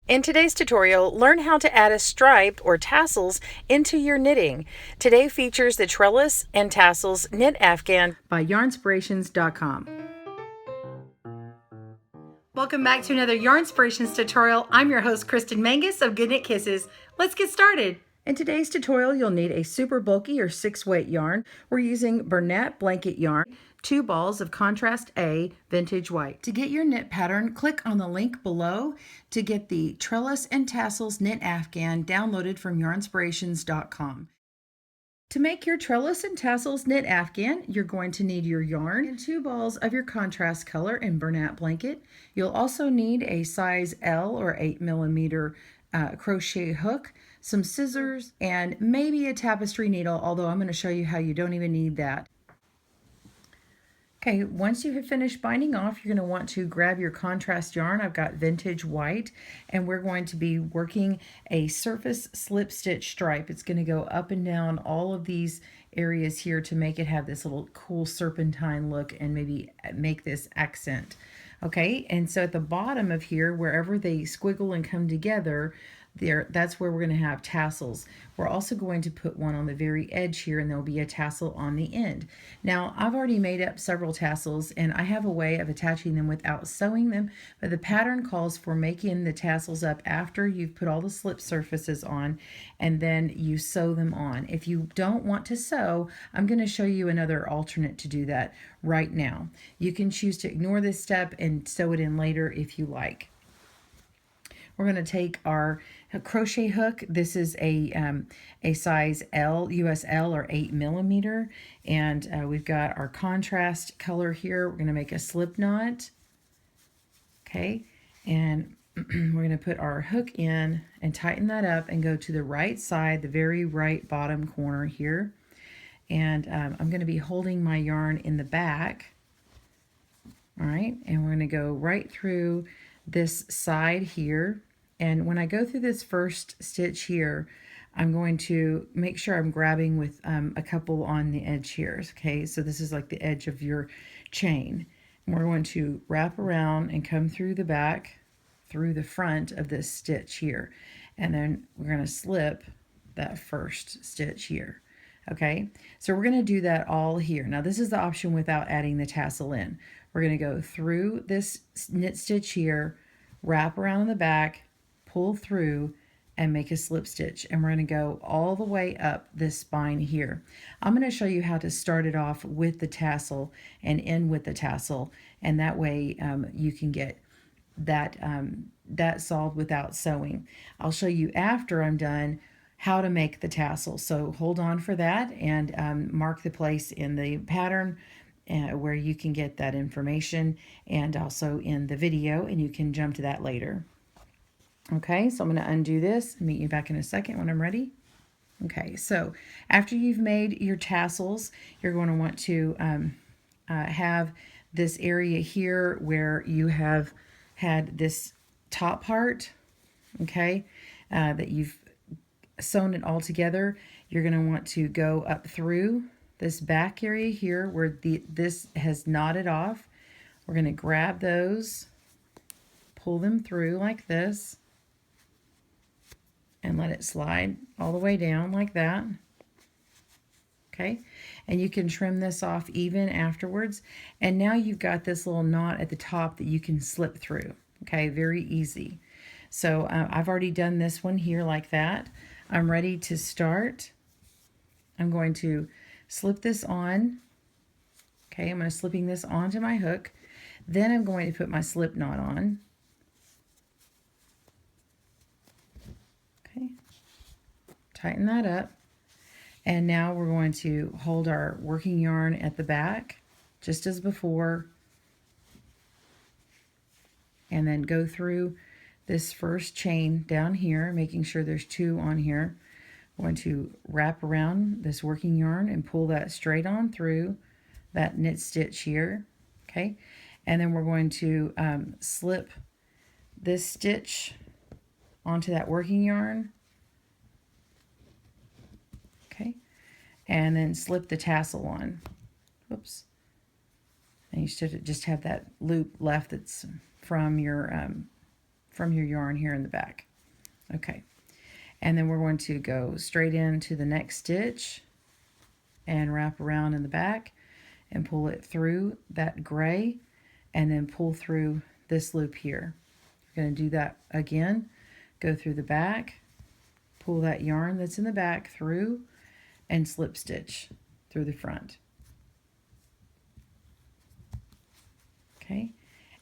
In today's tutorial, learn how to add a stripe or tassels into your knitting. Today features the Trellis and Tassels Knit Afghan by Yarnspirations.com. Welcome back to another Yarnspirations tutorial. I'm your host, Kristen Mangus of GoodKnitKisses. Let's get started. In today's tutorial, you'll need a super bulky or 6-weight yarn. We're using Bernat blanket yarn, 2 balls of contrast A vintage white. To get your knit pattern, click on the link below to get the Trellis and Tassels Knit Afghan downloaded from Yarnspirations.com. To make your Trellis and Tassels Knit Afghan, you're going to need your yarn and 2 balls of your contrast color in Bernat blanket. You'll also need a size L or 8mm crochet hook, some scissors, and maybe a tapestry needle, although I'm going to show you how you don't even need that. Okay, once you have finished binding off, you're going to want to grab your contrast yarn. I've got vintage white, and we're going to be working a surface slip stitch stripe. It's going to go up and down all of these areas here to make it have this little cool serpentine look and maybe make this accent. Okay, and so at the bottom of here, wherever they squiggle and come together, that's where we're going to have tassels. We're also going to put one on the very edge here, and there'll be a tassel on the end. Now, I've already made up several tassels, and I have a way of attaching them without sewing them, but the pattern calls for making the tassels up after you've put all the slip surfaces on, and then you sew them on. If you don't want to sew, I'm going to show you another alternate to do that right now. You can choose to ignore this step and sew it in later if you like. We're going to take our crochet hook. This is a size L, US L or 8mm, and we've got our contrast color here. We're going to make a slip knot. Okay, and we're going to put our hook in and tighten that up and go to the right side, the very right bottom corner here. And I'm going to be holding my yarn in the back. All right, and we're going to go right through this side here. And when I go through this first stitch here, I'm going to make sure I'm grabbing with a couple on the edge here. Okay, so this is like the edge of your chain. And we're going to wrap around and come through the back, through the front of this stitch here. And then we're going to slip that first stitch here. Okay, so we're going to do that all here. Now this is the option without adding the tassel in. We're going to go through this knit stitch here, wrap around the back, pull through, and make a slip stitch, and we're going to go all the way up this spine here. I'm going to show you how to start it off with the tassel and end with the tassel, and that way you can get that solved without sewing. I'll show you after I'm done how to make the tassel, so hold on for that, and mark the place in the pattern where you can get that information, and also in the video, and you can jump to that later. Okay, so I'm going to undo this and meet you back in a second when I'm ready. Okay, so after you've made your tassels, you're going to want to have this area here where you have had this top part, okay, that you've sewn it all together. You're going to want to go up through this back area here where this has knotted off. We're going to grab those, pull them through like this, and let it slide all the way down like that. Okay, and you can trim this off even afterwards. And now you've got this little knot at the top that you can slip through. Okay, very easy. So I've already done this one here like that. I'm ready to start. I'm going to slip this on. Okay, I'm going to slipping this onto my hook. Then I'm going to put my slip knot on. Tighten that up, and now we're going to hold our working yarn at the back just as before, and then go through this first chain down here, making sure there's 2 on here. I'm going to wrap around this working yarn and pull that straight on through that knit stitch here. Okay, and then we're going to slip this stitch onto that working yarn. Okay, and then slip the tassel on. Whoops. And you should just have that loop left that's from your from your yarn here in the back. Okay, and then we're going to go straight into the next stitch and wrap around in the back and pull it through that gray and then pull through this loop here. We're going to do that again. Go through the back, pull that yarn that's in the back through, and slip stitch through the front. Okay,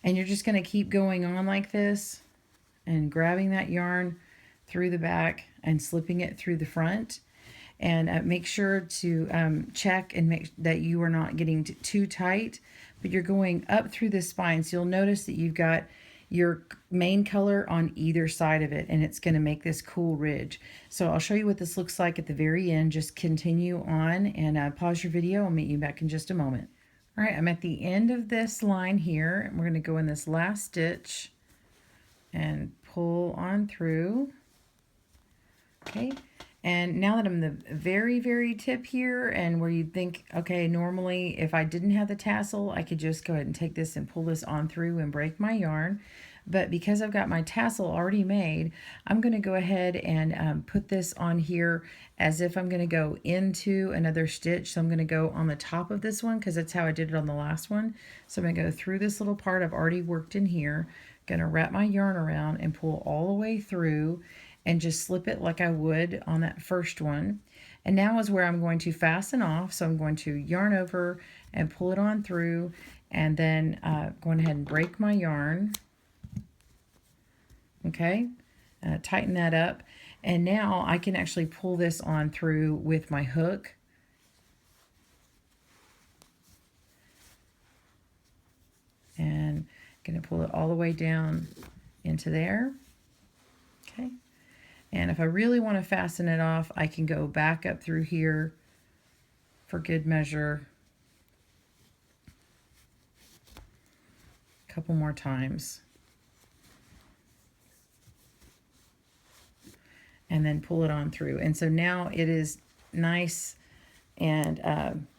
and you're just going to keep going on like this and grabbing that yarn through the back and slipping it through the front. And make sure to check and make that you are not getting too tight, but you're going up through the spine. So you'll notice that you've got your main color on either side of it, and it's going to make this cool ridge. So I'll show you what this looks like at the very end. Just continue on and pause your video. I'll meet you back in just a moment. All right, I'm at the end of this line here, and we're going to go in this last stitch and pull on through. Okay, and now that I'm the very, very tip here, and where you'd think, okay, normally if I didn't have the tassel, I could just go ahead and take this and pull this on through and break my yarn. But because I've got my tassel already made, I'm going to go ahead and put this on here as if I'm going to go into another stitch. So I'm going to go on the top of this one because that's how I did it on the last one. So I'm going to go through this little part I've already worked in here, going to wrap my yarn around and pull all the way through and just slip it like I would on that first one. And now is where I'm going to fasten off. So I'm going to yarn over and pull it on through, and then going ahead and break my yarn. Okay, tighten that up. And now I can actually pull this on through with my hook. And I'm going to pull it all the way down into there. Okay. And if I really want to fasten it off, I can go back up through here for good measure a couple more times. And then pull it on through. And so now it is nice and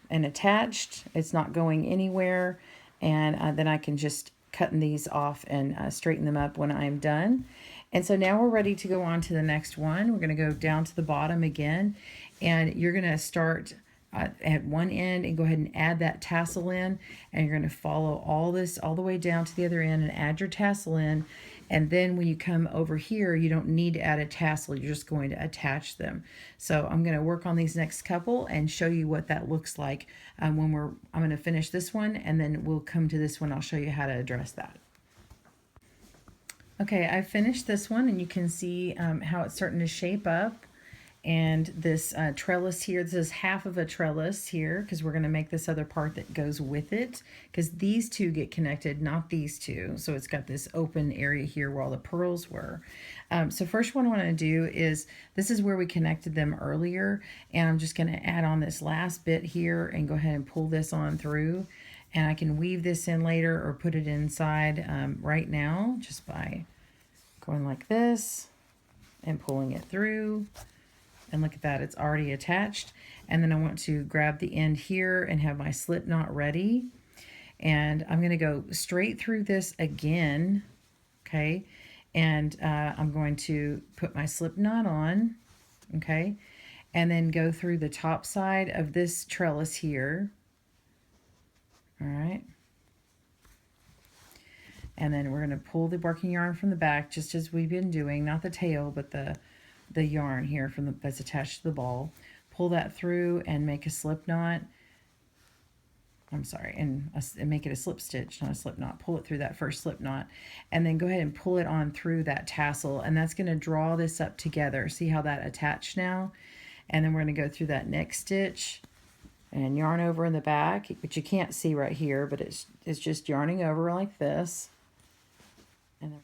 attached. It's not going anywhere. And then I can just cut these off and straighten them up when I'm done. And so now we're ready to go on to the next one. We're going to go down to the bottom again, and you're going to start at one end and go ahead and add that tassel in, and you're going to follow all this all the way down to the other end and add your tassel in. And then when you come over here, you don't need to add a tassel. You're just going to attach them. So I'm going to work on these next couple and show you what that looks like I'm going to finish this one, and then we'll come to this one. I'll show you how to address that. Okay, I finished this one, and you can see how it's starting to shape up. And this trellis here, this is half of a trellis here, because we're going to make this other part that goes with it, because these two get connected, not these two. So it's got this open area here where all the pearls were. So first one I want to do is, this is where we connected them earlier, and I'm just going to add on this last bit here and go ahead and pull this on through. And I can weave this in later or put it inside right now just by going like this and pulling it through. And look at that, it's already attached. And then I want to grab the end here and have my slip knot ready. And I'm going to go straight through this again, okay? And I'm going to put my slip knot on, okay? And then go through the top side of this trellis here. All right. And then we're going to pull the working yarn from the back, just as we've been doing, not the tail, but the yarn here from that's attached to the ball. Pull that through and make a slip knot. I'm sorry, and make it a slip stitch, not a slip knot. Pull it through that first slip knot, and then go ahead and pull it on through that tassel, and that's going to draw this up together. See how that attached now? And then we're going to go through that next stitch and yarn over in the back, which you can't see right here, but it's just yarning over like this. And then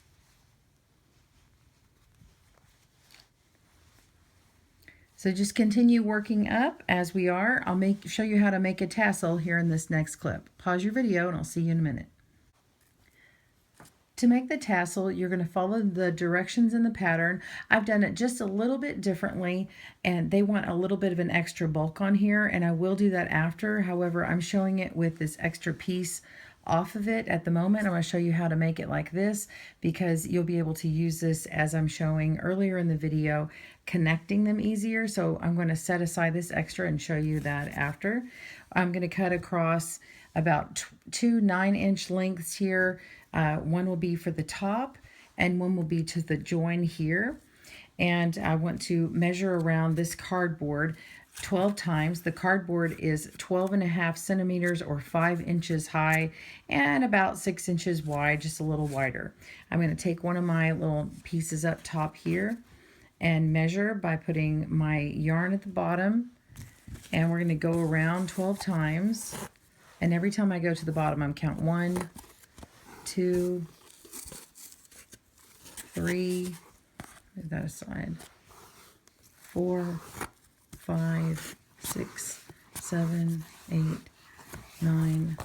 so just continue working up as we are. I'll show you how to make a tassel here in this next clip. Pause your video and I'll see you in a minute. To make the tassel, you're going to follow the directions in the pattern. I've done it just a little bit differently, and they want a little bit of an extra bulk on here, and I will do that after. However, I'm showing it with this extra piece off of it at the moment. I'm going to show you how to make it like this, because you'll be able to use this as I'm showing earlier in the video, connecting them easier. So I'm going to set aside this extra and show you that after. I'm going to cut across about two 9-inch lengths here. One will be for the top and one will be to the join here. And I want to measure around this cardboard 12 times. The cardboard is 12.5 centimeters or 5 inches high and about 6 inches wide, just a little wider. I'm going to take one of my little pieces up top here and measure by putting my yarn at the bottom, and we're going to go around 12 times. And every time I go to the bottom, I'm count 1, 2, 3, move that aside, 4, 5, 6, 7, 8, 9,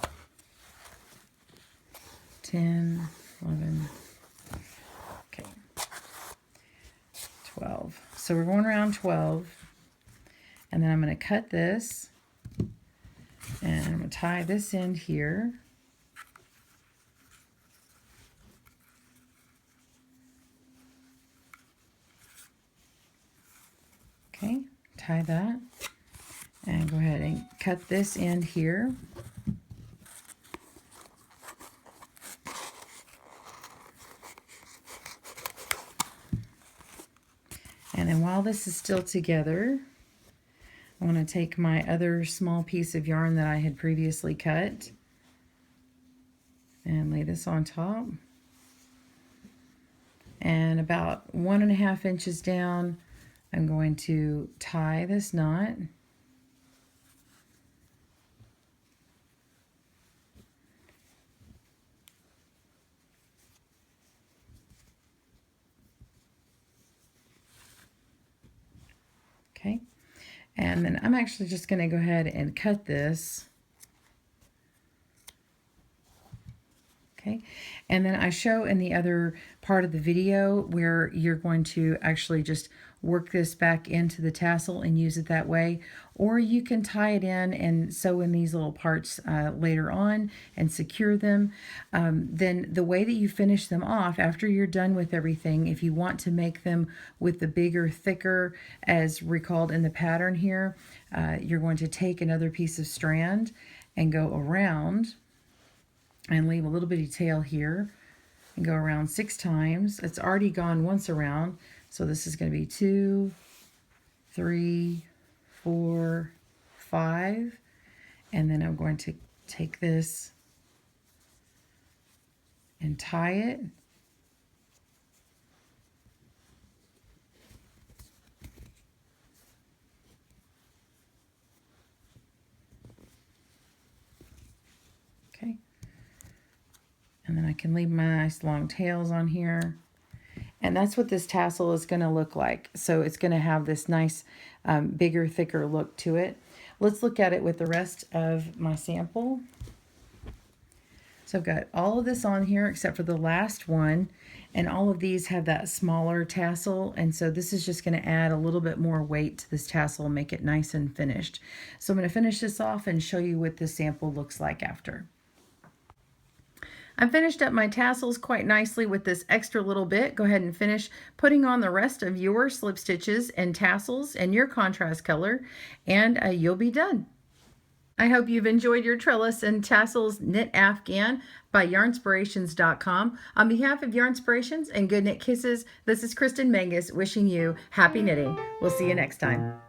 10, 11, okay, 12. So we're going around 12, and then I'm going to cut this, and I'm going to tie this end here. Okay, tie that, and go ahead and cut this end here. And then while this is still together, I want to take my other small piece of yarn that I had previously cut and lay this on top. And about 1.5 inches down, I'm going to tie this knot. Okay, and then I'm actually just going to go ahead and cut this. Okay, and then I show in the other part of the video where you're going to actually just work this back into the tassel and use it that way, or you can tie it in and sew in these little parts later on and secure them. Then the way that you finish them off after you're done with everything, if you want to make them with the bigger, thicker, as recalled in the pattern here, you're going to take another piece of strand and go around and leave a little bitty tail here and go around 6 times. It's already gone once around, so this is going to be 2, 3, 4, 5, and then I'm going to take this and tie it. Okay. And then I can leave my nice long tails on here. And that's what this tassel is going to look like. So it's going to have this nice, bigger, thicker look to it. Let's look at it with the rest of my sample. So I've got all of this on here except for the last one. And all of these have that smaller tassel. And so this is just going to add a little bit more weight to this tassel and make it nice and finished. So I'm going to finish this off and show you what this sample looks like after. I finished up my tassels quite nicely with this extra little bit. Go ahead and finish putting on the rest of your slip stitches and tassels and your contrast color, and you'll be done. I hope you've enjoyed your Trellis and Tassels Knit Afghan by Yarnspirations.com. On behalf of Yarnspirations and Good Knit Kisses, this is Kristen Mangus wishing you happy knitting. We'll see you next time.